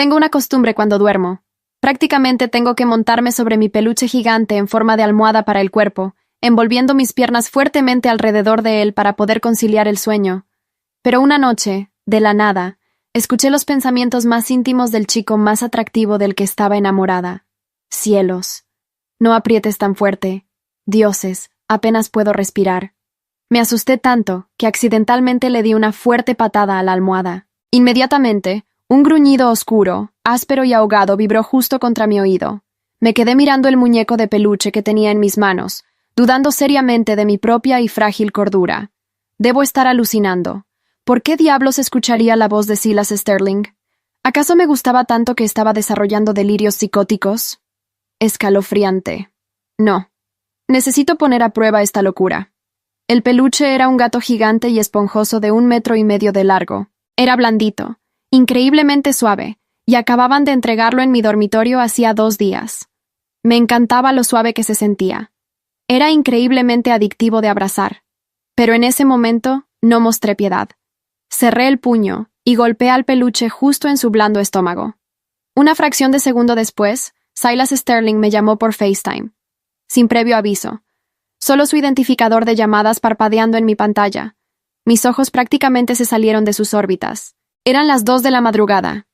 Tengo una costumbre cuando duermo. Prácticamente tengo que montarme sobre mi peluche gigante en forma de almohada para el cuerpo, envolviendo mis piernas fuertemente alrededor de él para poder conciliar el sueño. Pero una noche, de la nada, escuché los pensamientos más íntimos del chico más atractivo del que estaba enamorada. Cielos. No aprietes tan fuerte. Dioses, apenas puedo respirar. Me asusté tanto que accidentalmente le di una fuerte patada a la almohada. Inmediatamente, un gruñido oscuro, áspero y ahogado vibró justo contra mi oído. Me quedé mirando el muñeco de peluche que tenía en mis manos, dudando seriamente de mi propia y frágil cordura. Debo estar alucinando. ¿Por qué diablos escucharía la voz de Silas Sterling? ¿Acaso me gustaba tanto que estaba desarrollando delirios psicóticos? Escalofriante. No. Necesito poner a prueba esta locura. El peluche era un gato gigante y esponjoso de 1,5 metros de largo. Era blandito, increíblemente suave, y acababan de entregarlo en mi dormitorio hacía 2 días. Me encantaba lo suave que se sentía. Era increíblemente adictivo de abrazar. Pero en ese momento no mostré piedad. Cerré el puño y golpeé al peluche justo en su blando estómago. Una fracción de segundo después, Silas Sterling me llamó por FaceTime. Sin previo aviso. Solo su identificador de llamadas parpadeando en mi pantalla. Mis ojos prácticamente se salieron de sus órbitas. Eran las 2 de la madrugada.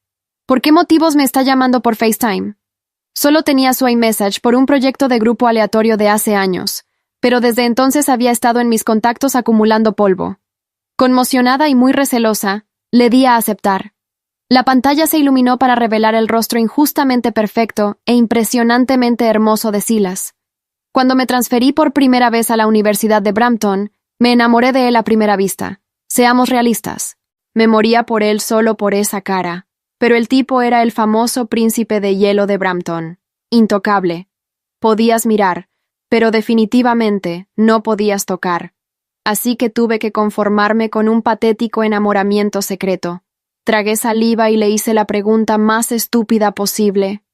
¿Por qué motivos me está llamando por FaceTime? Solo tenía su iMessage por un proyecto de grupo aleatorio de hace años, pero desde entonces había estado en mis contactos acumulando polvo. Conmocionada y muy recelosa, le di a aceptar. La pantalla se iluminó para revelar el rostro injustamente perfecto e impresionantemente hermoso de Silas. Cuando me transferí por primera vez a la Universidad de Brampton, me enamoré de él a primera vista. Seamos realistas. Me moría por él solo por esa cara. Pero el tipo era el famoso príncipe de hielo de Brampton. Intocable. Podías mirar, pero definitivamente no podías tocar. Así que tuve que conformarme con un patético enamoramiento secreto. Tragué saliva y le hice la pregunta más estúpida posible.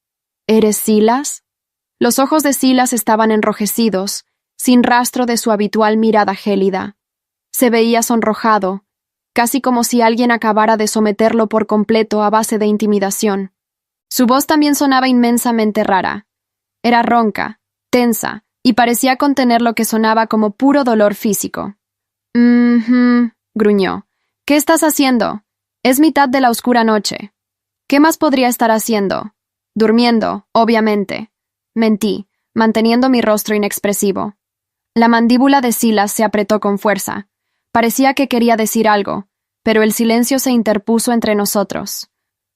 ¿Eres Silas? Los ojos de Silas estaban enrojecidos, sin rastro de su habitual mirada gélida. Se veía sonrojado, casi como si alguien acabara de someterlo por completo a base de intimidación. Su voz también sonaba inmensamente rara. Era ronca, tensa, y parecía contener lo que sonaba como puro dolor físico. Gruñó. ¿Qué estás haciendo? Es mitad de la oscura noche. ¿Qué más podría estar haciendo? Durmiendo, obviamente. Mentí, manteniendo mi rostro inexpresivo. La mandíbula de Silas se apretó con fuerza. Parecía que quería decir algo, pero el silencio se interpuso entre nosotros.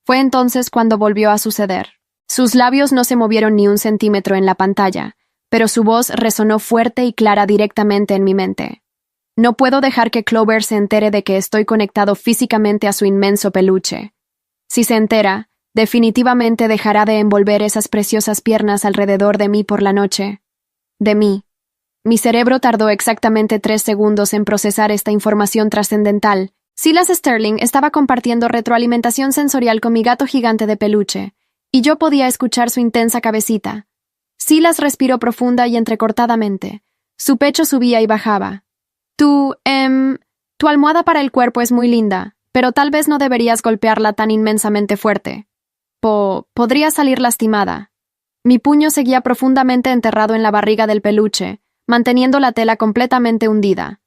Fue entonces cuando volvió a suceder. Sus labios no se movieron ni 1 centímetro en la pantalla, pero su voz resonó fuerte y clara directamente en mi mente. No puedo dejar que Clover se entere de que estoy conectado físicamente a su inmenso peluche. Si se entera, definitivamente dejará de envolver esas preciosas piernas alrededor de mí por la noche. De mí. Mi cerebro tardó exactamente 3 segundos en procesar esta información trascendental. Silas Sterling estaba compartiendo retroalimentación sensorial con mi gato gigante de peluche, y yo podía escuchar su intensa cabecita. Silas respiró profunda y entrecortadamente. Su pecho subía y bajaba. Tu almohada para el cuerpo es muy linda, pero tal vez no deberías golpearla tan inmensamente fuerte. Podría salir lastimada. Mi puño seguía profundamente enterrado en la barriga del peluche, manteniendo la tela completamente hundida.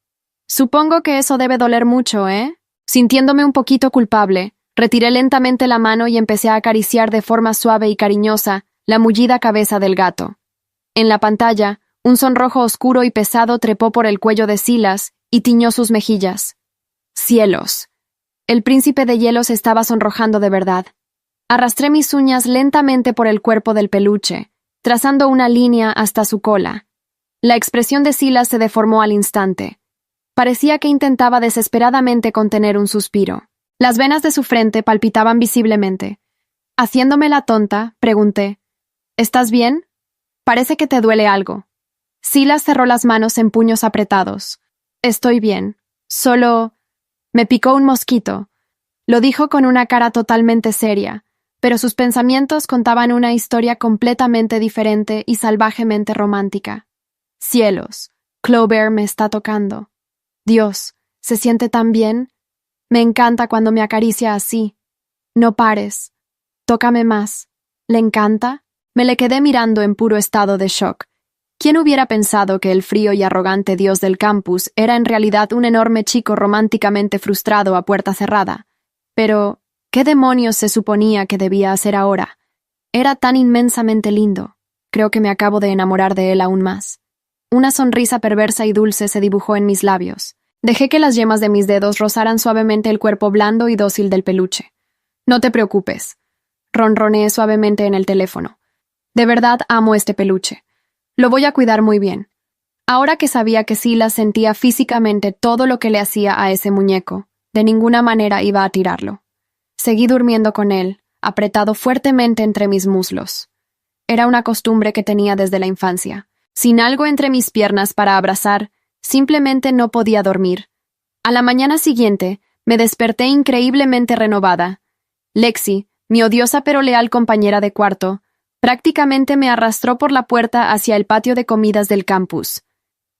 Supongo que eso debe doler mucho, ¿eh? Sintiéndome un poquito culpable, retiré lentamente la mano y empecé a acariciar de forma suave y cariñosa la mullida cabeza del gato. En la pantalla, un sonrojo oscuro y pesado trepó por el cuello de Silas y tiñó sus mejillas. ¡Cielos! El príncipe de hielo se estaba sonrojando de verdad. Arrastré mis uñas lentamente por el cuerpo del peluche, trazando una línea hasta su cola. La expresión de Silas se deformó al instante. Parecía que intentaba desesperadamente contener un suspiro. Las venas de su frente palpitaban visiblemente. Haciéndome la tonta, pregunté, ¿estás bien? Parece que te duele algo. Silas cerró las manos en puños apretados. Estoy bien. Solo... me picó un mosquito. Lo dijo con una cara totalmente seria, pero sus pensamientos contaban una historia completamente diferente y salvajemente romántica. Cielos, Clover me está tocando. Dios, ¿se siente tan bien? Me encanta cuando me acaricia así. No pares. Tócame más. ¿Le encanta? Me le quedé mirando en puro estado de shock. ¿Quién hubiera pensado que el frío y arrogante dios del campus era en realidad un enorme chico románticamente frustrado a puerta cerrada? Pero, ¿qué demonios se suponía que debía hacer ahora? Era tan inmensamente lindo. Creo que me acabo de enamorar de él aún más. Una sonrisa perversa y dulce se dibujó en mis labios. Dejé que las yemas de mis dedos rozaran suavemente el cuerpo blando y dócil del peluche. No te preocupes. Ronroneé suavemente en el teléfono. De verdad amo este peluche. Lo voy a cuidar muy bien. Ahora que sabía que Silas sentía físicamente todo lo que le hacía a ese muñeco, de ninguna manera iba a tirarlo. Seguí durmiendo con él, apretado fuertemente entre mis muslos. Era una costumbre que tenía desde la infancia. Sin algo entre mis piernas para abrazar, simplemente no podía dormir. A la mañana siguiente, me desperté increíblemente renovada. Lexi, mi odiosa pero leal compañera de cuarto, prácticamente me arrastró por la puerta hacia el patio de comidas del campus.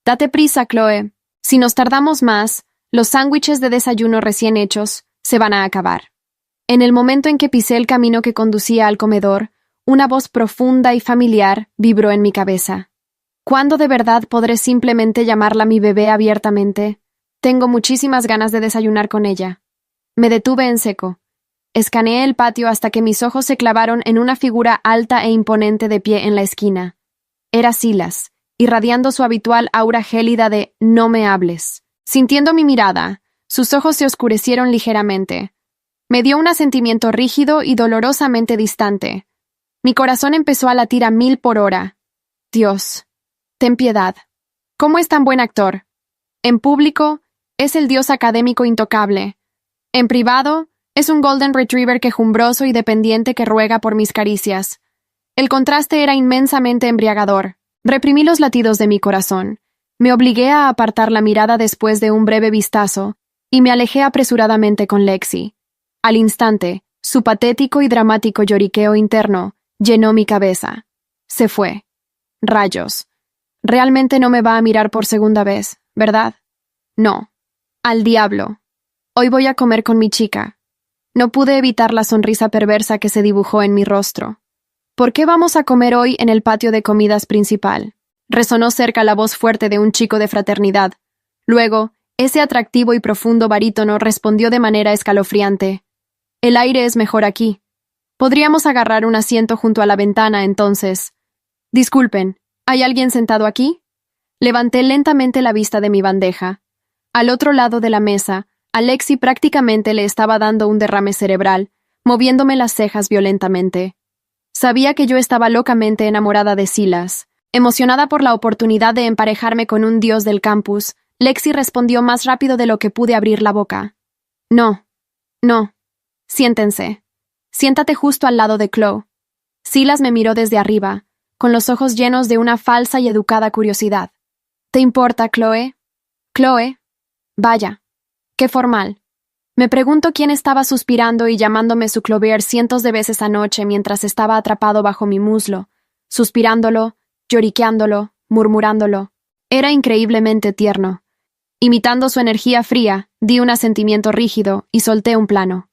Date prisa, Chloe. Si nos tardamos más, los sándwiches de desayuno recién hechos se van a acabar. En el momento en que pisé el camino que conducía al comedor, una voz profunda y familiar vibró en mi cabeza. ¿Cuándo de verdad podré simplemente llamarla mi bebé abiertamente? Tengo muchísimas ganas de desayunar con ella. Me detuve en seco. Escaneé el patio hasta que mis ojos se clavaron en una figura alta e imponente de pie en la esquina. Era Silas, irradiando su habitual aura gélida de «no me hables». Sintiendo mi mirada, sus ojos se oscurecieron ligeramente. Me dio un asentimiento rígido y dolorosamente distante. Mi corazón empezó a latir a 1000 por hora. Dios, ten piedad. ¿Cómo es tan buen actor? En público, es el dios académico intocable. En privado, es un golden retriever quejumbroso y dependiente que ruega por mis caricias. El contraste era inmensamente embriagador. Reprimí los latidos de mi corazón. Me obligué a apartar la mirada después de un breve vistazo y me alejé apresuradamente con Lexi. Al instante, su patético y dramático lloriqueo interno llenó mi cabeza. Se fue. Rayos. Realmente no me va a mirar por segunda vez, ¿verdad? No. Al diablo. Hoy voy a comer con mi chica. No pude evitar la sonrisa perversa que se dibujó en mi rostro. ¿Por qué vamos a comer hoy en el patio de comidas principal? Resonó cerca la voz fuerte de un chico de fraternidad. Luego, ese atractivo y profundo barítono respondió de manera escalofriante. El aire es mejor aquí. Podríamos agarrar un asiento junto a la ventana, entonces. Disculpen, ¿hay alguien sentado aquí? Levanté lentamente la vista de mi bandeja. Al otro lado de la mesa, Alexi prácticamente le estaba dando un derrame cerebral, moviéndome las cejas violentamente. Sabía que yo estaba locamente enamorada de Silas. Emocionada por la oportunidad de emparejarme con un dios del campus, Lexi respondió más rápido de lo que pude abrir la boca. No. No. Siéntense. Siéntate justo al lado de Chloe. Silas me miró desde arriba, con los ojos llenos de una falsa y educada curiosidad. ¿Te importa, Chloe? Chloe. Vaya. Qué formal. Me pregunto quién estaba suspirando y llamándome su Clover cientos de veces anoche mientras estaba atrapado bajo mi muslo, suspirándolo, lloriqueándolo, murmurándolo. Era increíblemente tierno. Imitando su energía fría, di un asentimiento rígido y solté un plano.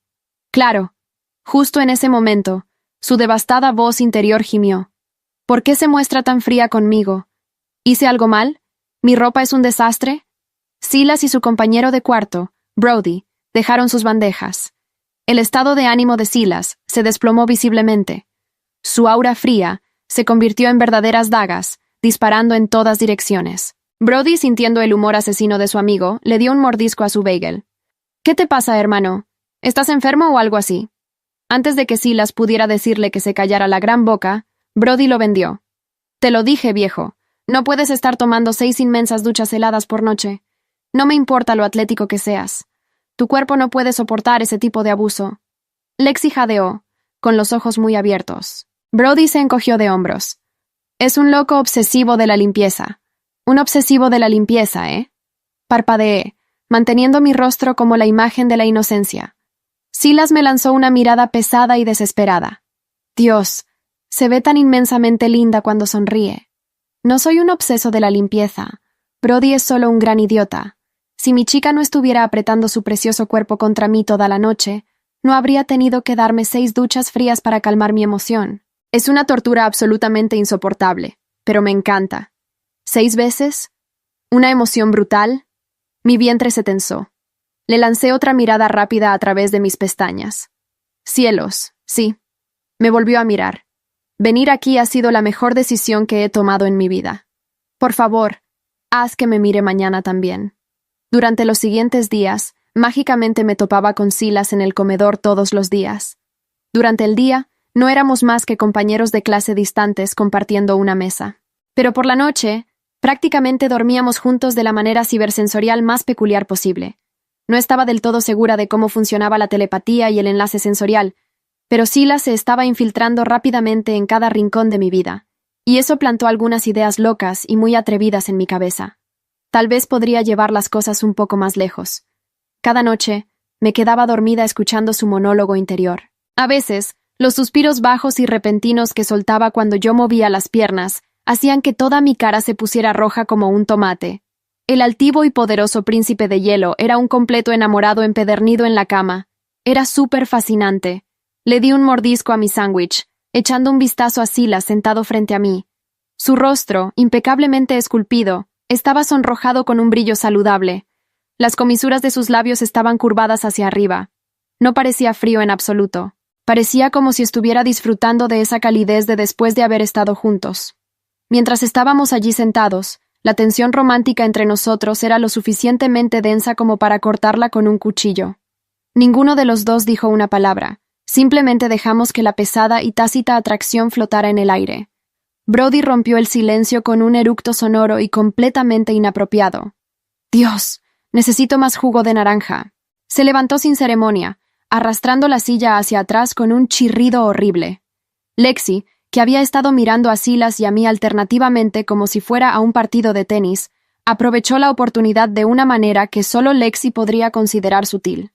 Claro. Justo en ese momento, su devastada voz interior gimió. ¿Por qué se muestra tan fría conmigo? ¿Hice algo mal? ¿Mi ropa es un desastre? Silas y su compañero de cuarto, Brody, dejaron sus bandejas. El estado de ánimo de Silas se desplomó visiblemente. Su aura fría se convirtió en verdaderas dagas, disparando en todas direcciones. Brody, sintiendo el humor asesino de su amigo, le dio un mordisco a su bagel. ¿Qué te pasa, hermano? ¿Estás enfermo o algo así? Antes de que Silas pudiera decirle que se callara la gran boca, Brody lo vendió. Te lo dije, viejo. No puedes estar tomando 6 inmensas duchas heladas por noche. No me importa lo atlético que seas. Tu cuerpo no puede soportar ese tipo de abuso. Lexi jadeó, con los ojos muy abiertos. Brody se encogió de hombros. Es un loco obsesivo de la limpieza. Un obsesivo de la limpieza, ¿eh? Parpadeé, manteniendo mi rostro como la imagen de la inocencia. Silas me lanzó una mirada pesada y desesperada. Dios, se ve tan inmensamente linda cuando sonríe. No soy un obseso de la limpieza. Brody es solo un gran idiota. Si mi chica no estuviera apretando su precioso cuerpo contra mí toda la noche, no habría tenido que darme 6 duchas frías para calmar mi emoción. Es una tortura absolutamente insoportable, pero me encanta. 6 veces, una emoción brutal. Mi vientre se tensó. Le lancé otra mirada rápida a través de mis pestañas. Cielos, sí. Me volvió a mirar. Venir aquí ha sido la mejor decisión que he tomado en mi vida. Por favor, haz que me mire mañana también. Durante los siguientes días, mágicamente me topaba con Silas en el comedor todos los días. Durante el día, no éramos más que compañeros de clase distantes compartiendo una mesa. Pero por la noche, prácticamente dormíamos juntos de la manera cibersensorial más peculiar posible. No estaba del todo segura de cómo funcionaba la telepatía y el enlace sensorial, pero Silas se estaba infiltrando rápidamente en cada rincón de mi vida, y eso plantó algunas ideas locas y muy atrevidas en mi cabeza. Tal vez podría llevar las cosas un poco más lejos. Cada noche, me quedaba dormida escuchando su monólogo interior. A veces, los suspiros bajos y repentinos que soltaba cuando yo movía las piernas hacían que toda mi cara se pusiera roja como un tomate. El altivo y poderoso príncipe de hielo era un completo enamorado empedernido en la cama. Era súper fascinante. Le di un mordisco a mi sándwich, echando un vistazo a Silas sentado frente a mí. Su rostro, impecablemente esculpido, estaba sonrojado con un brillo saludable. Las comisuras de sus labios estaban curvadas hacia arriba. No parecía frío en absoluto. Parecía como si estuviera disfrutando de esa calidez de después de haber estado juntos. Mientras estábamos allí sentados, la tensión romántica entre nosotros era lo suficientemente densa como para cortarla con un cuchillo. Ninguno de los dos dijo una palabra. Simplemente dejamos que la pesada y tácita atracción flotara en el aire. Brody rompió el silencio con un eructo sonoro y completamente inapropiado. «Dios, necesito más jugo de naranja». Se levantó sin ceremonia, arrastrando la silla hacia atrás con un chirrido horrible. Lexi, que había estado mirando a Silas y a mí alternativamente como si fuera a un partido de tenis, aprovechó la oportunidad de una manera que solo Lexi podría considerar sutil.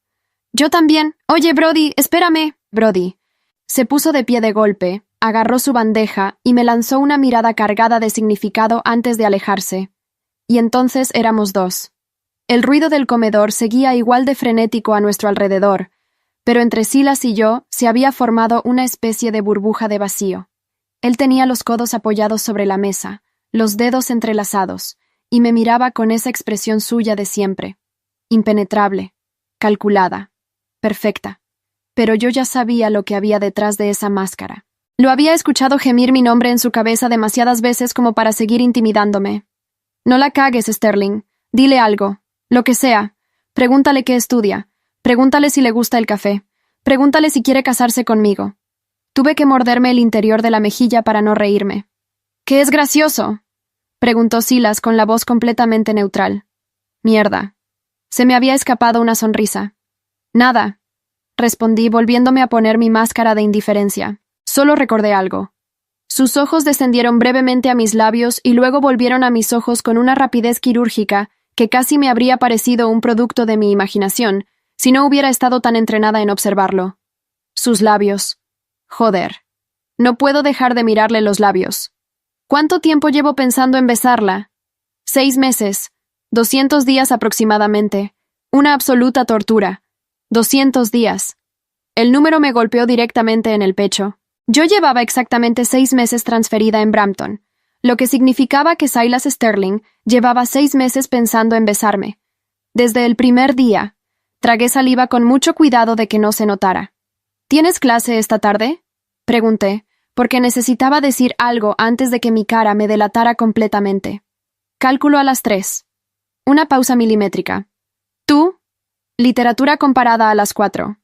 «Yo también. Oye, Brody, espérame». Brody se puso de pie de golpe, agarró su bandeja y me lanzó una mirada cargada de significado antes de alejarse. Y entonces éramos dos. El ruido del comedor seguía igual de frenético a nuestro alrededor, pero entre Silas y yo se había formado una especie de burbuja de vacío. Él tenía los codos apoyados sobre la mesa, los dedos entrelazados, y me miraba con esa expresión suya de siempre. Impenetrable, calculada, perfecta. Pero yo ya sabía lo que había detrás de esa máscara. Lo había escuchado gemir mi nombre en su cabeza demasiadas veces como para seguir intimidándome. «No la cagues, Sterling. Dile algo. Lo que sea. Pregúntale qué estudia. Pregúntale si le gusta el café. Pregúntale si quiere casarse conmigo». Tuve que morderme el interior de la mejilla para no reírme. «¿Qué es gracioso?», preguntó Silas con la voz completamente neutral. Mierda. Se me había escapado una sonrisa. «Nada», respondí volviéndome a poner mi máscara de indiferencia. Solo recordé algo. Sus ojos descendieron brevemente a mis labios y luego volvieron a mis ojos con una rapidez quirúrgica que casi me habría parecido un producto de mi imaginación si no hubiera estado tan entrenada en observarlo. Sus labios. Joder. No puedo dejar de mirarle los labios. ¿Cuánto tiempo llevo pensando en besarla? 6 meses. 200 días aproximadamente. Una absoluta tortura. 200 días. El número me golpeó directamente en el pecho. Yo llevaba exactamente 6 meses transferida en Brampton, lo que significaba que Silas Sterling llevaba 6 meses pensando en besarme. Desde el primer día, tragué saliva con mucho cuidado de que no se notara. ¿Tienes clase esta tarde?, pregunté, porque necesitaba decir algo antes de que mi cara me delatara completamente. Cálculo a las 3. Una pausa milimétrica. ¿Tú? Literatura comparada a las 4.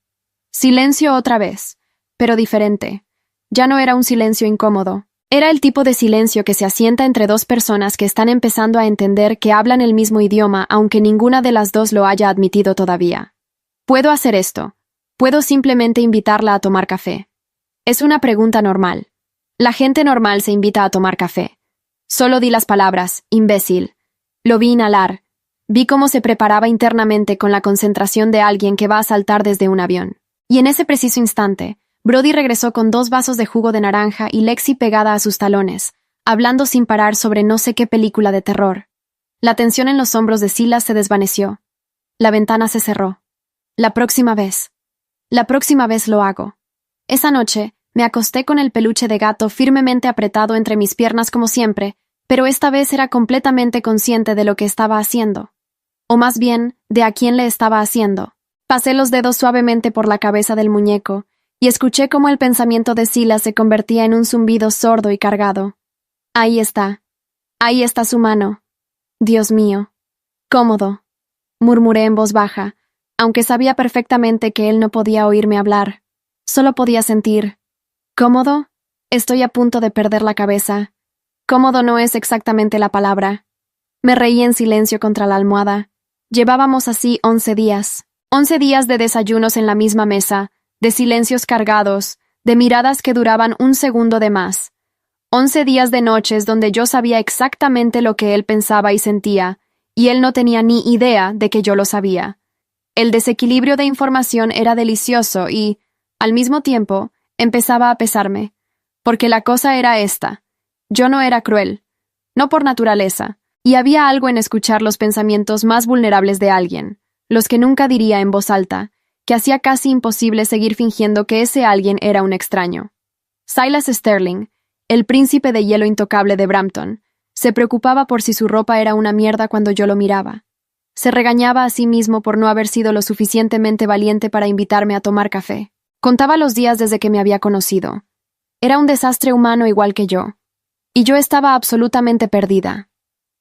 Silencio otra vez, pero diferente. Ya no era un silencio incómodo. Era el tipo de silencio que se asienta entre dos personas que están empezando a entender que hablan el mismo idioma aunque ninguna de las dos lo haya admitido todavía. Puedo hacer esto. Puedo simplemente invitarla a tomar café. Es una pregunta normal. La gente normal se invita a tomar café. Solo di las palabras, imbécil. Lo vi inhalar. Vi cómo se preparaba internamente con la concentración de alguien que va a saltar desde un avión. Y en ese preciso instante, Brody regresó con 2 vasos de jugo de naranja y Lexi pegada a sus talones, hablando sin parar sobre no sé qué película de terror. La tensión en los hombros de Silas se desvaneció. La ventana se cerró. La próxima vez. La próxima vez lo hago. Esa noche, me acosté con el peluche de gato firmemente apretado entre mis piernas como siempre, pero esta vez era completamente consciente de lo que estaba haciendo. O más bien, de a quién le estaba haciendo. Pasé los dedos suavemente por la cabeza del muñeco, y escuché cómo el pensamiento de Silas se convertía en un zumbido sordo y cargado. Ahí está. Ahí está su mano. Dios mío. Cómodo. Murmuré en voz baja, aunque sabía perfectamente que él no podía oírme hablar. Solo podía sentir. ¿Cómodo? Estoy a punto de perder la cabeza. Cómodo no es exactamente la palabra. Me reí en silencio contra la almohada. Llevábamos así 11 días. 11 días de desayunos en la misma mesa, de silencios cargados, de miradas que duraban un segundo de más. 11 días de noches donde yo sabía exactamente lo que él pensaba y sentía, y él no tenía ni idea de que yo lo sabía. El desequilibrio de información era delicioso y, al mismo tiempo, empezaba a pesarme. Porque la cosa era esta. Yo no era cruel. No por naturaleza. Y había algo en escuchar los pensamientos más vulnerables de alguien, los que nunca diría en voz alta, que hacía casi imposible seguir fingiendo que ese alguien era un extraño. Silas Sterling, el príncipe de hielo intocable de Brampton, se preocupaba por si su ropa era una mierda cuando yo lo miraba. Se regañaba a sí mismo por no haber sido lo suficientemente valiente para invitarme a tomar café. Contaba los días desde que me había conocido. Era un desastre humano igual que yo. Y yo estaba absolutamente perdida.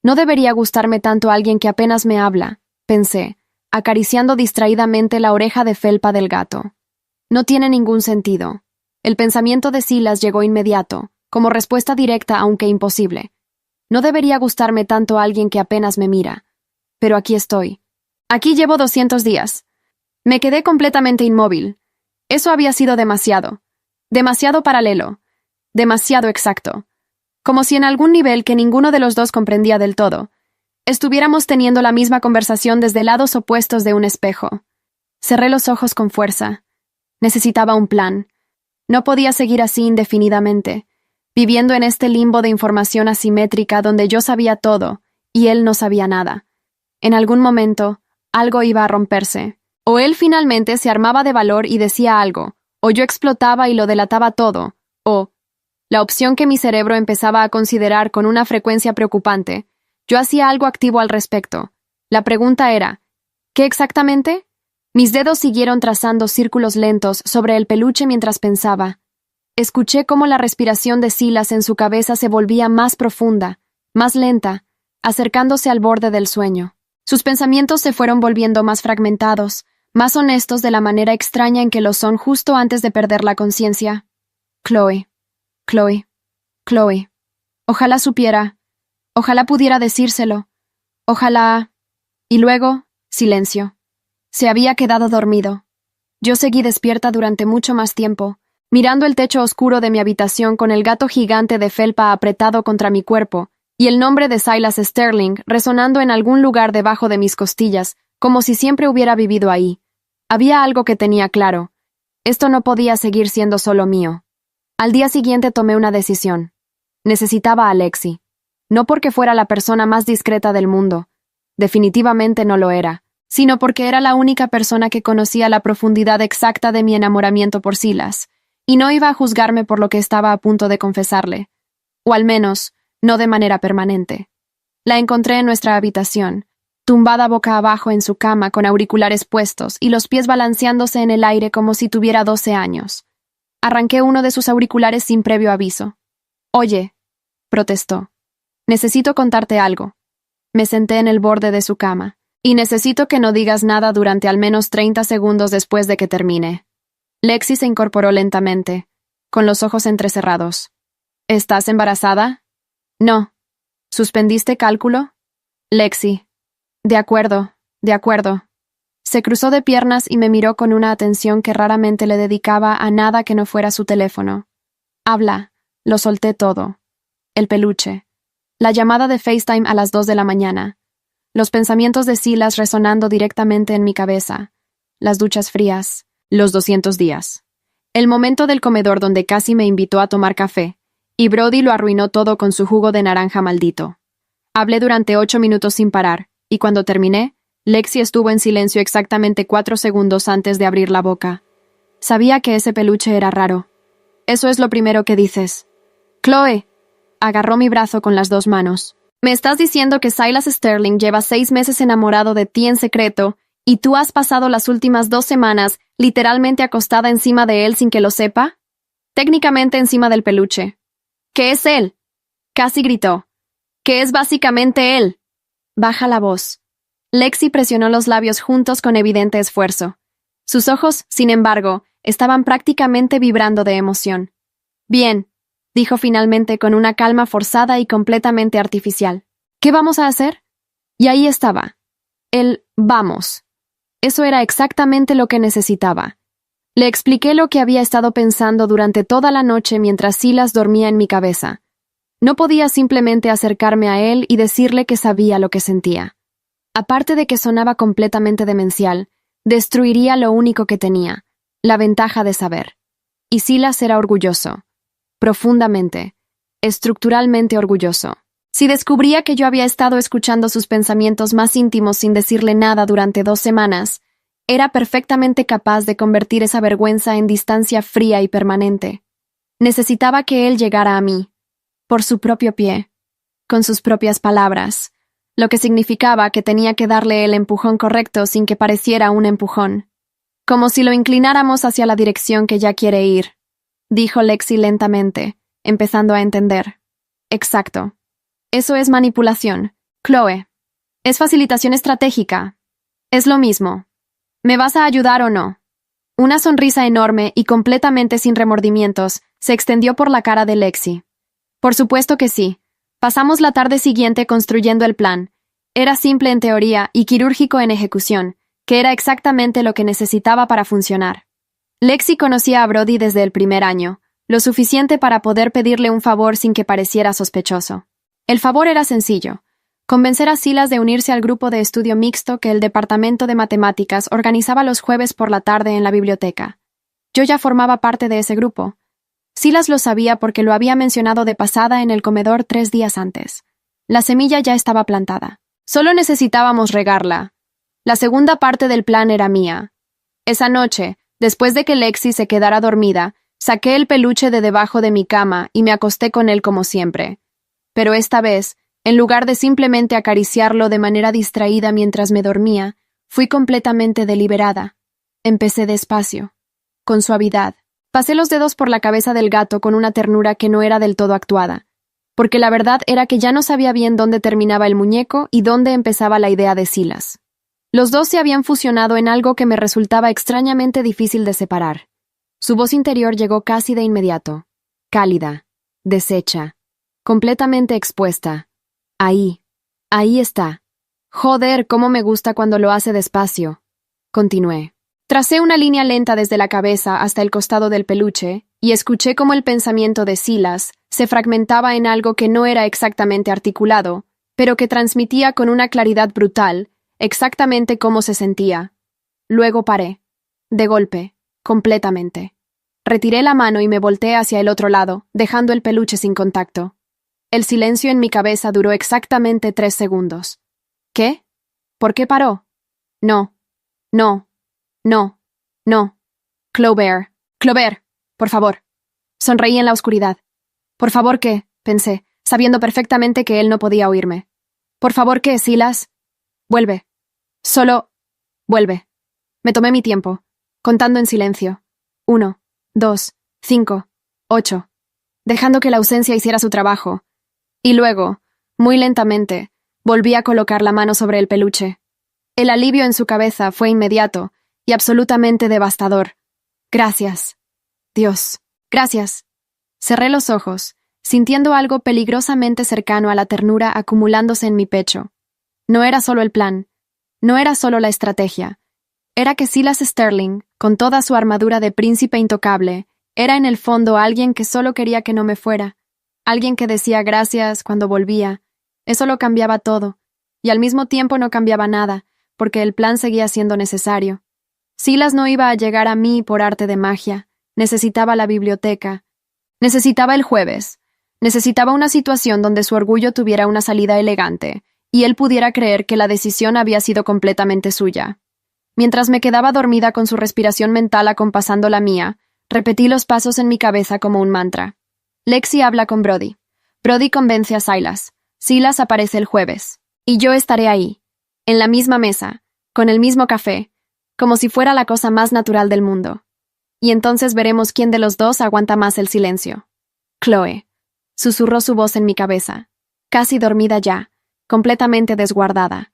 No debería gustarme tanto alguien que apenas me habla, pensé, acariciando distraídamente la oreja de felpa del gato. No tiene ningún sentido. El pensamiento de Silas llegó inmediato, como respuesta directa aunque imposible. No debería gustarme tanto alguien que apenas me mira. Pero aquí estoy. Aquí llevo 200 días. Me quedé completamente inmóvil. Eso había sido demasiado. Demasiado paralelo. Demasiado exacto. Como si en algún nivel que ninguno de los dos comprendía del todo, estuviéramos teniendo la misma conversación desde lados opuestos de un espejo. Cerré los ojos con fuerza. Necesitaba un plan. No podía seguir así indefinidamente, viviendo en este limbo de información asimétrica donde yo sabía todo y él no sabía nada. En algún momento, algo iba a romperse. O él finalmente se armaba de valor y decía algo, o yo explotaba y lo delataba todo, o, la opción que mi cerebro empezaba a considerar con una frecuencia preocupante, yo hacía algo activo al respecto. La pregunta era, ¿qué exactamente? Mis dedos siguieron trazando círculos lentos sobre el peluche mientras pensaba. Escuché cómo la respiración de Silas en su cabeza se volvía más profunda, más lenta, acercándose al borde del sueño. Sus pensamientos se fueron volviendo más fragmentados, más honestos de la manera extraña en que lo son justo antes de perder la conciencia. Chloe, Chloe, Chloe. Ojalá supiera. Ojalá pudiera decírselo. Ojalá... Y luego, silencio. Se había quedado dormido. Yo seguí despierta durante mucho más tiempo, mirando el techo oscuro de mi habitación con el gato gigante de felpa apretado contra mi cuerpo y el nombre de Silas Sterling resonando en algún lugar debajo de mis costillas, como si siempre hubiera vivido ahí. Había algo que tenía claro. Esto no podía seguir siendo solo mío. Al día siguiente tomé una decisión. Necesitaba a Lexi. No porque fuera la persona más discreta del mundo. Definitivamente no lo era, sino porque era la única persona que conocía la profundidad exacta de mi enamoramiento por Silas, y no iba a juzgarme por lo que estaba a punto de confesarle. O al menos, no de manera permanente. La encontré en nuestra habitación, tumbada boca abajo en su cama con auriculares puestos y los pies balanceándose en el aire como si tuviera 12 años. Arranqué uno de sus auriculares sin previo aviso. «Oye», protestó, «necesito contarte algo». Me senté en el borde de su cama. «Y necesito que no digas nada durante al menos 30 segundos después de que termine». Lexi se incorporó lentamente, con los ojos entrecerrados. «¿Estás embarazada?» «No». «¿Suspendiste cálculo?» «Lexi». «De acuerdo, de acuerdo». Se cruzó de piernas y me miró con una atención que raramente le dedicaba a nada que no fuera su teléfono. «Habla». Lo solté todo. El peluche. La llamada de FaceTime a las 2 de la mañana. Los pensamientos de Silas resonando directamente en mi cabeza. Las duchas frías. Los 200 días. El momento del comedor donde casi me invitó a tomar café, y Brody lo arruinó todo con su jugo de naranja maldito. Hablé durante 8 minutos sin parar, y cuando terminé, Lexi estuvo en silencio exactamente 4 segundos antes de abrir la boca. Sabía que ese peluche era raro. Eso es lo primero que dices. Chloe. Agarró mi brazo con las dos manos. Me estás diciendo que Silas Sterling lleva 6 meses enamorado de ti en secreto y tú has pasado las últimas 2 semanas literalmente acostada encima de él sin que lo sepa? Técnicamente encima del peluche. ¿Qué es él? Casi gritó. ¿Qué es básicamente él? Baja la voz. Lexi presionó los labios juntos con evidente esfuerzo. Sus ojos, sin embargo, estaban prácticamente vibrando de emoción. Bien, dijo finalmente con una calma forzada y completamente artificial. ¿Qué vamos a hacer? Y ahí estaba. El vamos. Eso era exactamente lo que necesitaba. Le expliqué lo que había estado pensando durante toda la noche mientras Silas dormía en mi cabeza. No podía simplemente acercarme a él y decirle que sabía lo que sentía. Aparte de que sonaba completamente demencial, destruiría lo único que tenía, la ventaja de saber. Y Silas era orgulloso. Profundamente, estructuralmente orgulloso. Si descubría que yo había estado escuchando sus pensamientos más íntimos sin decirle nada durante 2 semanas, era perfectamente capaz de convertir esa vergüenza en distancia fría y permanente. Necesitaba que él llegara a mí, por su propio pie, con sus propias palabras, lo que significaba que tenía que darle el empujón correcto sin que pareciera un empujón. Como si lo inclináramos hacia la dirección que ya quiere ir, dijo Lexi lentamente, empezando a entender. Exacto. Eso es manipulación, Chloe. Es facilitación estratégica. Es lo mismo. ¿Me vas a ayudar o no? Una sonrisa enorme y completamente sin remordimientos se extendió por la cara de Lexi. Por supuesto que sí. Pasamos la tarde siguiente construyendo el plan. Era simple en teoría y quirúrgico en ejecución, que era exactamente lo que necesitaba para funcionar. Lexi conocía a Brody desde el primer año, lo suficiente para poder pedirle un favor sin que pareciera sospechoso. El favor era sencillo: convencer a Silas de unirse al grupo de estudio mixto que el Departamento de Matemáticas organizaba los jueves por la tarde en la biblioteca. Yo ya formaba parte de ese grupo. Silas lo sabía porque lo había mencionado de pasada en el comedor 3 días antes. La semilla ya estaba plantada. Solo necesitábamos regarla. La segunda parte del plan era mía. Esa noche, después de que Lexi se quedara dormida, saqué el peluche de debajo de mi cama y me acosté con él como siempre. Pero esta vez, en lugar de simplemente acariciarlo de manera distraída mientras me dormía, fui completamente deliberada. Empecé despacio, con suavidad. Pasé los dedos por la cabeza del gato con una ternura que no era del todo actuada, porque la verdad era que ya no sabía bien dónde terminaba el muñeco y dónde empezaba la idea de Silas. Los dos se habían fusionado en algo que me resultaba extrañamente difícil de separar. Su voz interior llegó casi de inmediato, cálida, deshecha, completamente expuesta. Ahí está. Joder, cómo me gusta cuando lo hace despacio. Continué. Tracé una línea lenta desde la cabeza hasta el costado del peluche y escuché cómo el pensamiento de Silas se fragmentaba en algo que no era exactamente articulado, pero que transmitía con una claridad brutal exactamente cómo se sentía. Luego paré. De golpe, completamente. Retiré la mano y me volteé hacia el otro lado, dejando el peluche sin contacto. El silencio en mi cabeza duró exactamente 3 segundos. ¿Qué? ¿Por qué paró? No. Clover, por favor. Sonreí en la oscuridad. ¿Por favor qué?, pensé, sabiendo perfectamente que él no podía oírme. ¿Por favor qué, Silas? Vuelve. Solo vuelve. Me tomé mi tiempo, contando en silencio. 1, 2, 5, 8, dejando que la ausencia hiciera su trabajo. Y luego, muy lentamente, volví a colocar la mano sobre el peluche. El alivio en su cabeza fue inmediato y absolutamente devastador. Gracias. Dios. Gracias. Cerré los ojos, sintiendo algo peligrosamente cercano a la ternura acumulándose en mi pecho. No era solo el plan, no era solo la estrategia. Era que Silas Sterling, con toda su armadura de príncipe intocable, era en el fondo alguien que solo quería que no me fuera, alguien que decía gracias cuando volvía. Eso lo cambiaba todo, y al mismo tiempo no cambiaba nada, porque el plan seguía siendo necesario. Silas no iba a llegar a mí por arte de magia. Necesitaba la biblioteca. Necesitaba el jueves. Necesitaba una situación donde su orgullo tuviera una salida elegante, y él pudiera creer que la decisión había sido completamente suya. Mientras me quedaba dormida con su respiración mental acompasando la mía, repetí los pasos en mi cabeza como un mantra. Lexi habla con Brody. Brody convence a Silas. Silas aparece el jueves. Y yo estaré ahí, en la misma mesa, con el mismo café, como si fuera la cosa más natural del mundo. Y entonces veremos quién de los dos aguanta más el silencio. Chloe. Susurró su voz en mi cabeza. Casi dormida ya, completamente desguardada.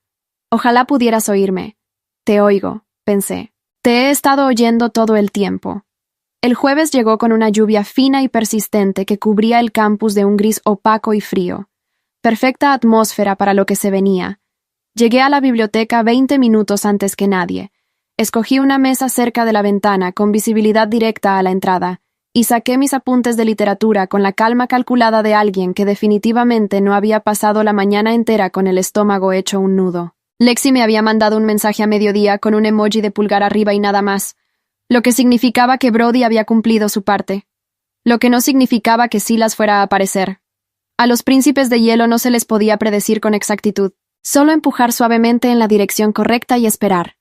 Ojalá pudieras oírme. Te oigo, pensé. Te he estado oyendo todo el tiempo. El jueves llegó con una lluvia fina y persistente que cubría el campus de un gris opaco y frío. Perfecta atmósfera para lo que se venía. Llegué a la biblioteca 20 minutos antes que nadie. Escogí una mesa cerca de la ventana con visibilidad directa a la entrada y saqué mis apuntes de literatura con la calma calculada de alguien que definitivamente no había pasado la mañana entera con el estómago hecho un nudo. Lexi me había mandado un mensaje a mediodía con un emoji de pulgar arriba y nada más, lo que significaba que Brody había cumplido su parte, lo que no significaba que Silas fuera a aparecer. A los príncipes de hielo no se les podía predecir con exactitud, solo empujar suavemente en la dirección correcta y esperar.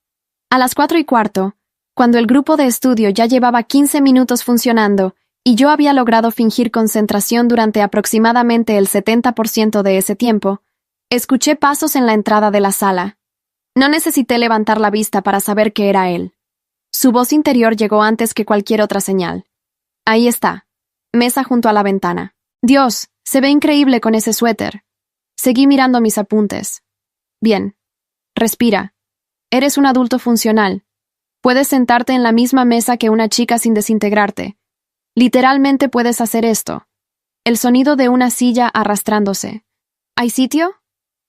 A las 4:15, cuando el grupo de estudio ya llevaba 15 minutos funcionando y yo había logrado fingir concentración durante aproximadamente el 70% de ese tiempo, escuché pasos en la entrada de la sala. No necesité levantar la vista para saber que era él. Su voz interior llegó antes que cualquier otra señal. Ahí está, mesa junto a la ventana. Dios, se ve increíble con ese suéter. Seguí mirando mis apuntes. Bien. Respira. Eres un adulto funcional. Puedes sentarte en la misma mesa que una chica sin desintegrarte. Literalmente puedes hacer esto. El sonido de una silla arrastrándose. ¿Hay sitio?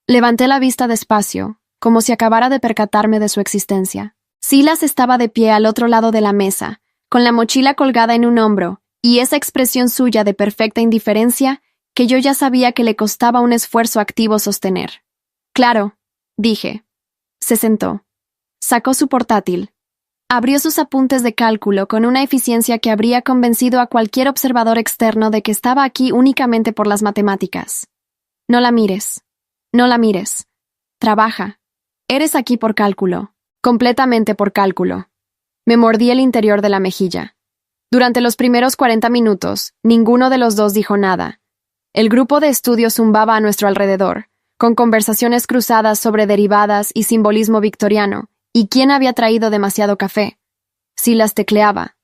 Levanté la vista despacio, como si acabara de percatarme de su existencia. Silas estaba de pie al otro lado de la mesa, con la mochila colgada en un hombro, y esa expresión suya de perfecta indiferencia que yo ya sabía que le costaba un esfuerzo activo sostener. Claro, dije. Se sentó. Sacó su portátil. Abrió sus apuntes de cálculo con una eficiencia que habría convencido a cualquier observador externo de que estaba aquí únicamente por las matemáticas. No la mires. No la mires. Trabaja. Eres aquí por cálculo. Completamente por cálculo. Me mordí el interior de la mejilla. Durante los primeros 40 minutos, ninguno de los dos dijo nada. El grupo de estudio zumbaba a nuestro alrededor, con conversaciones cruzadas sobre derivadas y simbolismo victoriano, y quién había traído demasiado café. Silas tecleaba.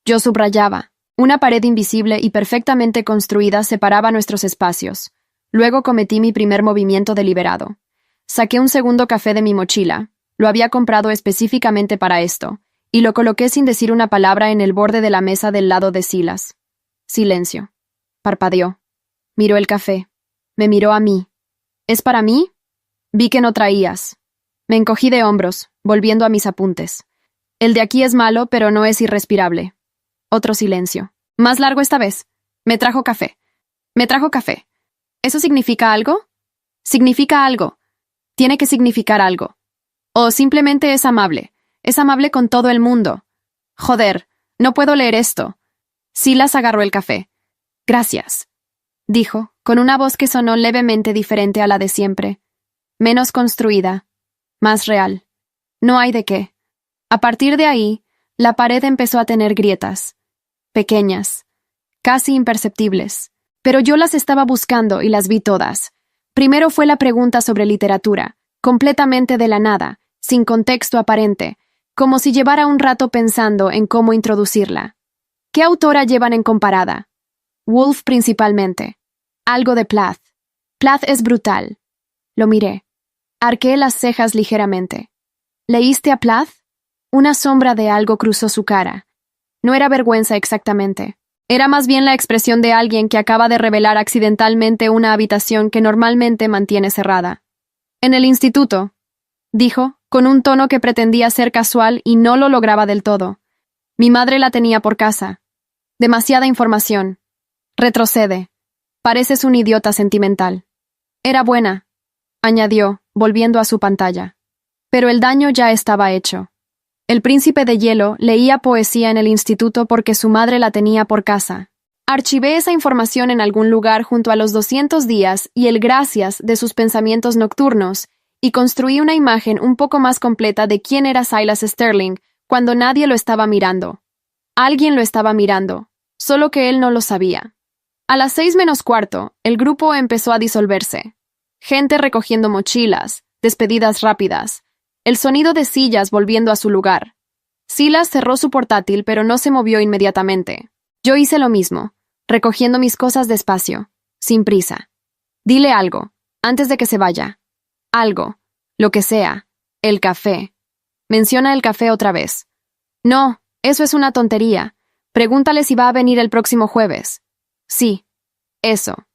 Yo subrayaba. Una pared invisible y perfectamente construida separaba nuestros espacios. Luego cometí mi primer movimiento deliberado. Saqué un segundo café de mi mochila. Lo había comprado específicamente para esto, y lo coloqué sin decir una palabra en el borde de la mesa del lado de Silas. Silencio. Parpadeó. Miró el café. Me miró a mí. ¿Es para mí? Vi que no traías. Me encogí de hombros, volviendo a mis apuntes. El de aquí es malo, pero no es irrespirable. Otro silencio. Más largo esta vez. Me trajo café. Me trajo café. ¿Eso significa algo? Significa algo. Tiene que significar algo. O simplemente es amable. Es amable con todo el mundo. Joder, no puedo leer esto. Silas agarró el café. Gracias, dijo, con una voz que sonó levemente diferente a la de siempre. Menos construida. Más real. No hay de qué. A partir de ahí, la pared empezó a tener grietas. Pequeñas. Casi imperceptibles. Pero yo las estaba buscando y las vi todas. Primero fue la pregunta sobre literatura, completamente de la nada, sin contexto aparente, como si llevara un rato pensando en cómo introducirla. ¿Qué autora llevan en comparada? Woolf principalmente. Algo de Plath. Plath es brutal. Lo miré. Arqué las cejas ligeramente. ¿Leíste a Plath? Una sombra de algo cruzó su cara. No era vergüenza exactamente. Era más bien la expresión de alguien que acaba de revelar accidentalmente una habitación que normalmente mantiene cerrada. En el instituto, dijo, con un tono que pretendía ser casual y no lo lograba del todo. Mi madre la tenía por casa. Demasiada información. Retrocede. Pareces un idiota sentimental. Era buena, añadió, volviendo a su pantalla. Pero el daño ya estaba hecho. El príncipe de hielo leía poesía en el instituto porque su madre la tenía por casa. Archivé esa información en algún lugar junto a los 200 días y el gracias de sus pensamientos nocturnos, y construí una imagen un poco más completa de quién era Silas Sterling cuando nadie lo estaba mirando. Alguien lo estaba mirando, solo que él no lo sabía. A las 6:45, el grupo empezó a disolverse. Gente recogiendo mochilas, despedidas rápidas, el sonido de sillas volviendo a su lugar. Silas cerró su portátil, pero no se movió inmediatamente. Yo hice lo mismo, recogiendo mis cosas despacio, sin prisa. Dile algo, antes de que se vaya. Algo, lo que sea. El café. Menciona el café otra vez. No, eso es una tontería. Pregúntale si va a venir el próximo jueves. Sí. Eso.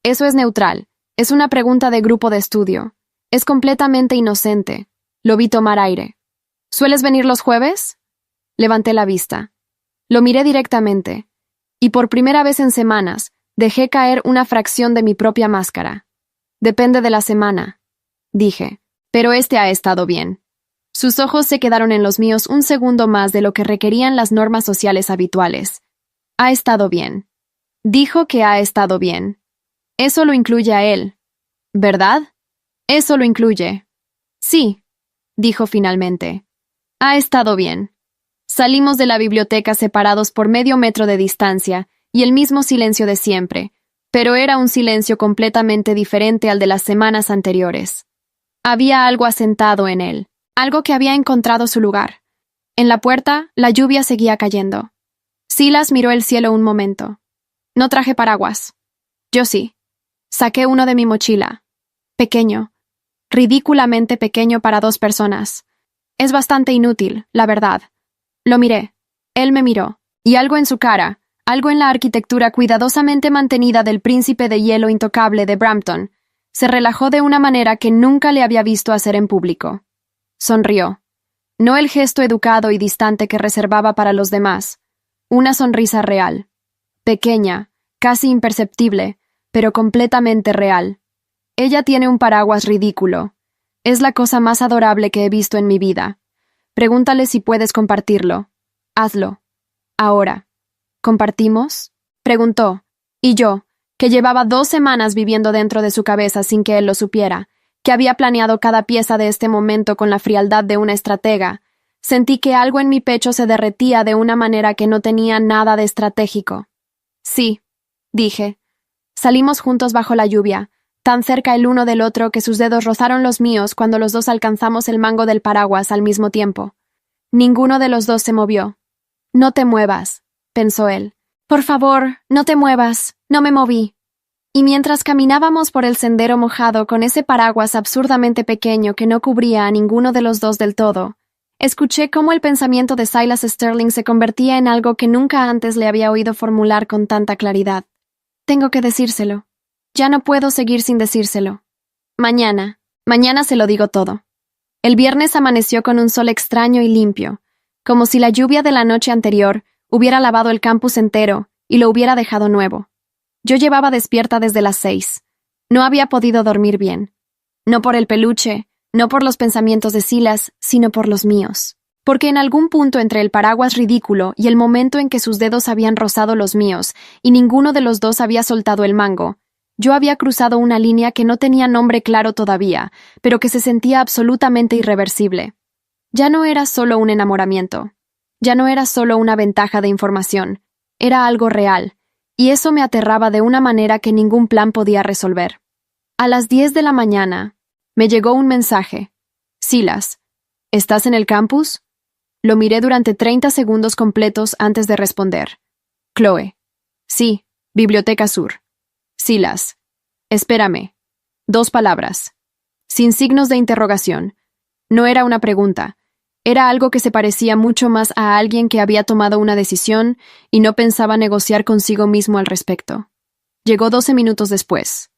Eso es neutral. Es una pregunta de grupo de estudio. Es completamente inocente. Lo vi tomar aire. ¿Sueles venir los jueves? Levanté la vista. Lo miré directamente. Y por primera vez en semanas, dejé caer una fracción de mi propia máscara. Depende de la semana, dije. Pero este ha estado bien. Sus ojos se quedaron en los míos un segundo más de lo que requerían las normas sociales habituales. Ha estado bien. Dijo que ha estado bien. Eso lo incluye a él, ¿verdad? Eso lo incluye. Sí, dijo finalmente. Ha estado bien. Salimos de la biblioteca separados por medio metro de distancia y el mismo silencio de siempre, pero era un silencio completamente diferente al de las semanas anteriores. Había algo asentado en él, algo que había encontrado su lugar. En la puerta, la lluvia seguía cayendo. Silas miró el cielo un momento. No traje paraguas. Yo sí. Saqué uno de mi mochila. Pequeño. Ridículamente pequeño para 2 personas. Es bastante inútil, la verdad. Lo miré. Él me miró. Y algo en su cara, algo en la arquitectura cuidadosamente mantenida del príncipe de hielo intocable de Brampton, se relajó de una manera que nunca le había visto hacer en público. Sonrió. No el gesto educado y distante que reservaba para los demás. Una sonrisa real. Pequeña, casi imperceptible, pero completamente real. Ella tiene un paraguas ridículo. Es la cosa más adorable que he visto en mi vida. Pregúntale si puedes compartirlo. Hazlo. Ahora. ¿Compartimos? Preguntó. Y yo, que llevaba 2 semanas viviendo dentro de su cabeza sin que él lo supiera, que había planeado cada pieza de este momento con la frialdad de una estratega, sentí que algo en mi pecho se derretía de una manera que no tenía nada de estratégico. Sí, dije. Salimos juntos bajo la lluvia, tan cerca el uno del otro que sus dedos rozaron los míos cuando los dos alcanzamos el mango del paraguas al mismo tiempo. Ninguno de los dos se movió. No te muevas, pensó él. Por favor, no te muevas. No me moví. Y mientras caminábamos por el sendero mojado con ese paraguas absurdamente pequeño que no cubría a ninguno de los dos del todo, escuché cómo el pensamiento de Silas Sterling se convertía en algo que nunca antes le había oído formular con tanta claridad. Tengo que decírselo. Ya no puedo seguir sin decírselo. Mañana se lo digo todo. El viernes amaneció con un sol extraño y limpio, como si la lluvia de la noche anterior hubiera lavado el campus entero y lo hubiera dejado nuevo. Yo llevaba despierta desde las 6. No había podido dormir bien. No por el peluche, no por los pensamientos de Silas, sino por los míos. Porque en algún punto entre el paraguas ridículo y el momento en que sus dedos habían rozado los míos y ninguno de los dos había soltado el mango, yo había cruzado una línea que no tenía nombre claro todavía, pero que se sentía absolutamente irreversible. Ya no era solo un enamoramiento. Ya no era solo una ventaja de información. Era algo real, y eso me aterraba de una manera que ningún plan podía resolver. A las 10 de la mañana, me llegó un mensaje. Silas, ¿estás en el campus? Lo miré durante 30 segundos completos antes de responder. Chloe. Sí, Biblioteca Sur. Silas. Espérame. 2 palabras. Sin signos de interrogación. No era una pregunta. Era algo que se parecía mucho más a alguien que había tomado una decisión y no pensaba negociar consigo mismo al respecto. Llegó 12 minutos después.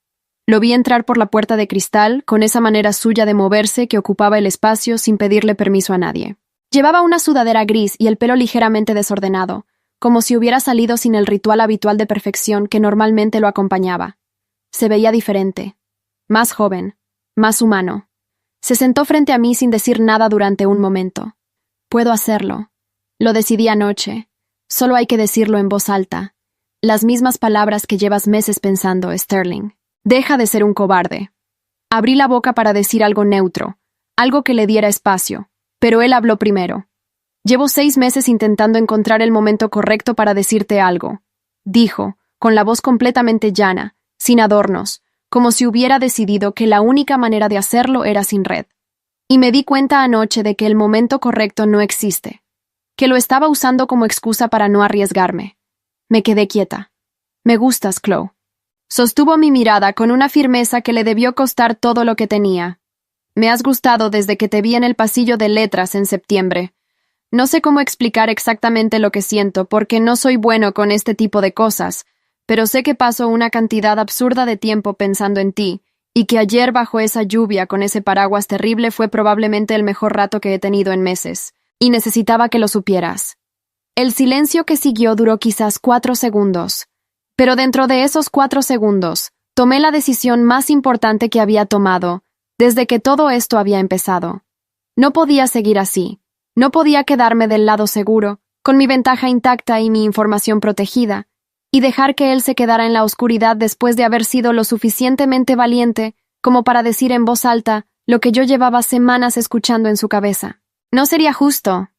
Lo vi entrar por la puerta de cristal con esa manera suya de moverse que ocupaba el espacio sin pedirle permiso a nadie. Llevaba una sudadera gris y el pelo ligeramente desordenado, como si hubiera salido sin el ritual habitual de perfección que normalmente lo acompañaba. Se veía diferente, más joven, más humano. Se sentó frente a mí sin decir nada durante un momento. Puedo hacerlo. Lo decidí anoche. Solo hay que decirlo en voz alta. Las mismas palabras que llevas meses pensando, Sterling. Deja de ser un cobarde. Abrí la boca para decir algo neutro, algo que le diera espacio, pero él habló primero. Llevo 6 meses intentando encontrar el momento correcto para decirte algo, dijo, con la voz completamente llana, sin adornos, como si hubiera decidido que la única manera de hacerlo era sin red. Y me di cuenta anoche de que el momento correcto no existe, que lo estaba usando como excusa para no arriesgarme. Me quedé quieta. Me gustas, Chloe. Sostuvo mi mirada con una firmeza que le debió costar todo lo que tenía. Me has gustado desde que te vi en el pasillo de letras en septiembre. No sé cómo explicar exactamente lo que siento porque no soy bueno con este tipo de cosas, pero sé que paso una cantidad absurda de tiempo pensando en ti, y que ayer bajo esa lluvia con ese paraguas terrible fue probablemente el mejor rato que he tenido en meses, y necesitaba que lo supieras. El silencio que siguió duró quizás 4 segundos, pero dentro de esos 4 segundos, tomé la decisión más importante que había tomado, desde que todo esto había empezado. No podía seguir así. No podía quedarme del lado seguro, con mi ventaja intacta y mi información protegida, y dejar que él se quedara en la oscuridad después de haber sido lo suficientemente valiente como para decir en voz alta lo que yo llevaba semanas escuchando en su cabeza. No sería justo.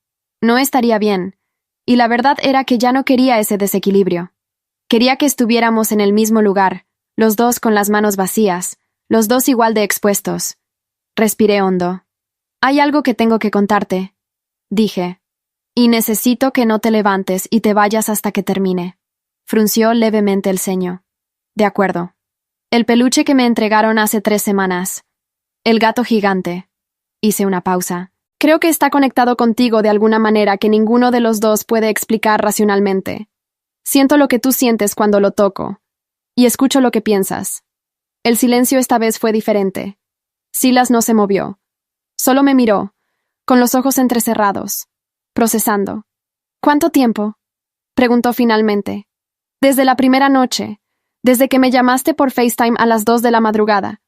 No estaría bien. Y la verdad era que ya no quería ese desequilibrio. Quería que estuviéramos en el mismo lugar, los dos con las manos vacías, los dos igual de expuestos. Respiré hondo. Hay algo que tengo que contarte, dije, y necesito que no te levantes y te vayas hasta que termine. Frunció levemente el ceño. De acuerdo. El peluche que me entregaron hace 3 semanas. El gato gigante. Hice una pausa. Creo que está conectado contigo de alguna manera que ninguno de los dos puede explicar racionalmente. Siento lo que tú sientes cuando lo toco. Y escucho lo que piensas. El silencio esta vez fue diferente. Silas no se movió. Solo me miró, con los ojos entrecerrados, procesando. ¿Cuánto tiempo? Preguntó finalmente. Desde la primera noche, desde que me llamaste por FaceTime a las 2 de la madrugada.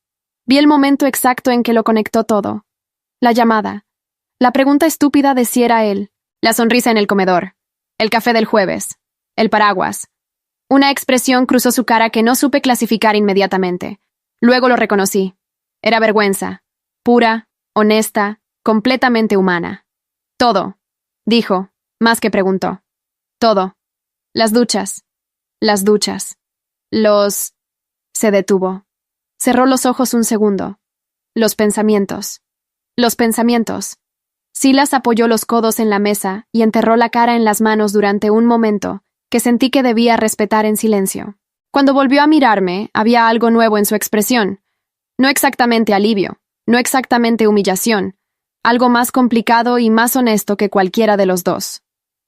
Vi el momento exacto en que lo conectó todo. La llamada. La pregunta estúpida de si era él. La sonrisa en el comedor. El café del jueves. El paraguas. Una expresión cruzó su cara que no supe clasificar inmediatamente. Luego lo reconocí. Era vergüenza. Pura, honesta, completamente humana. Todo, dijo, más que preguntó. Todo. Las duchas. Las duchas. Los... Se detuvo. Cerró los ojos un segundo. Los pensamientos. Los pensamientos. Silas apoyó los codos en la mesa y enterró la cara en las manos durante un momento que sentí que debía respetar en silencio. Cuando volvió a mirarme, había algo nuevo en su expresión. No exactamente alivio, no exactamente humillación, algo más complicado y más honesto que cualquiera de los dos.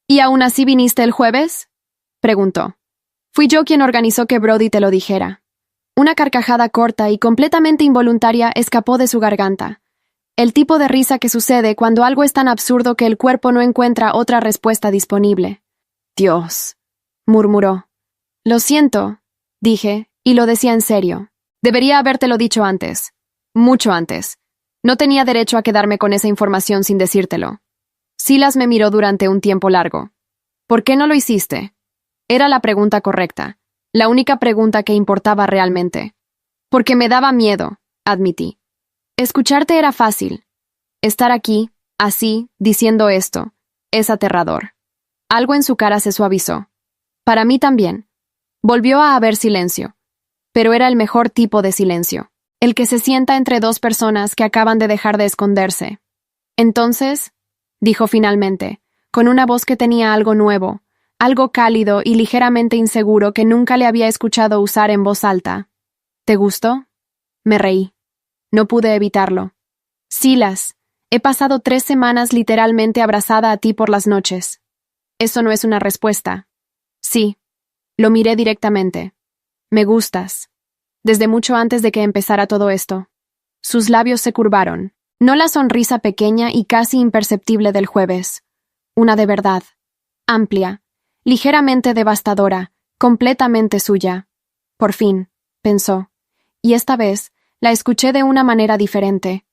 ¿Y aún así viniste el jueves? Preguntó. Fui yo quien organizó que Brody te lo dijera. Una carcajada corta y completamente involuntaria escapó de su garganta. El tipo de risa que sucede cuando algo es tan absurdo que el cuerpo no encuentra otra respuesta disponible. Dios, murmuró. Lo siento, dije, y lo decía en serio. Debería habértelo dicho antes. Mucho antes. No tenía derecho a quedarme con esa información sin decírtelo. Silas me miró durante un tiempo largo. ¿Por qué no lo hiciste? Era la pregunta correcta, la única pregunta que importaba realmente. Porque me daba miedo, admití. Escucharte era fácil. Estar aquí, así, diciendo esto, es aterrador. Algo en su cara se suavizó. Para mí también. Volvió a haber silencio. Pero era el mejor tipo de silencio. El que se sienta entre 2 personas que acaban de dejar de esconderse. Entonces, dijo finalmente, con una voz que tenía algo nuevo, algo cálido y ligeramente inseguro que nunca le había escuchado usar en voz alta. ¿Te gustó? Me reí. No pude evitarlo. Silas, he pasado 3 semanas literalmente abrazada a ti por las noches. Eso no es una respuesta. Sí. Lo miré directamente. Me gustas. Desde mucho antes de que empezara todo esto. Sus labios se curvaron. No la sonrisa pequeña y casi imperceptible del jueves. Una de verdad. Amplia. Ligeramente devastadora. Completamente suya. Por fin, pensó. Y esta vez, la escuché de una manera diferente.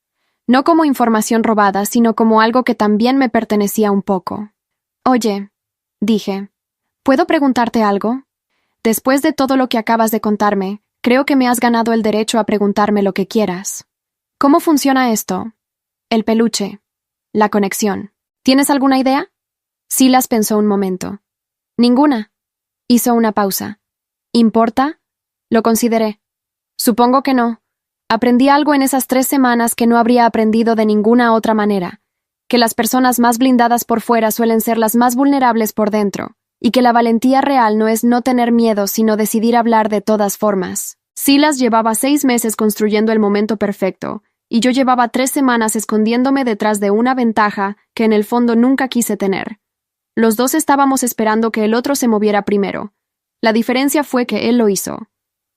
No como información robada, sino como algo que también me pertenecía un poco. Oye, dije, ¿puedo preguntarte algo? Después de todo lo que acabas de contarme, creo que me has ganado el derecho a preguntarme lo que quieras. ¿Cómo funciona esto? El peluche. La conexión. ¿Tienes alguna idea? Silas pensó un momento. Ninguna. Hizo una pausa. ¿Importa? Lo consideré. Supongo que no. Aprendí algo en esas 3 semanas que no habría aprendido de ninguna otra manera, que las personas más blindadas por fuera suelen ser las más vulnerables por dentro, y que la valentía real no es no tener miedo, sino decidir hablar de todas formas. Silas llevaba 6 meses construyendo el momento perfecto, y yo llevaba 3 semanas escondiéndome detrás de una ventaja que en el fondo nunca quise tener. Los dos estábamos esperando que el otro se moviera primero. La diferencia fue que él lo hizo.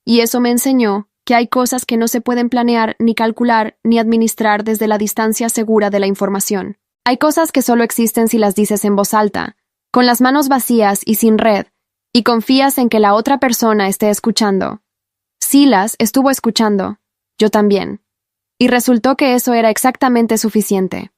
Y eso me enseñó que hay cosas que no se pueden planear, ni calcular, ni administrar desde la distancia segura de la información. Hay cosas que solo existen si las dices en voz alta, con las manos vacías y sin red, y confías en que la otra persona esté escuchando. Silas estuvo escuchando, yo también. Y resultó que eso era exactamente suficiente.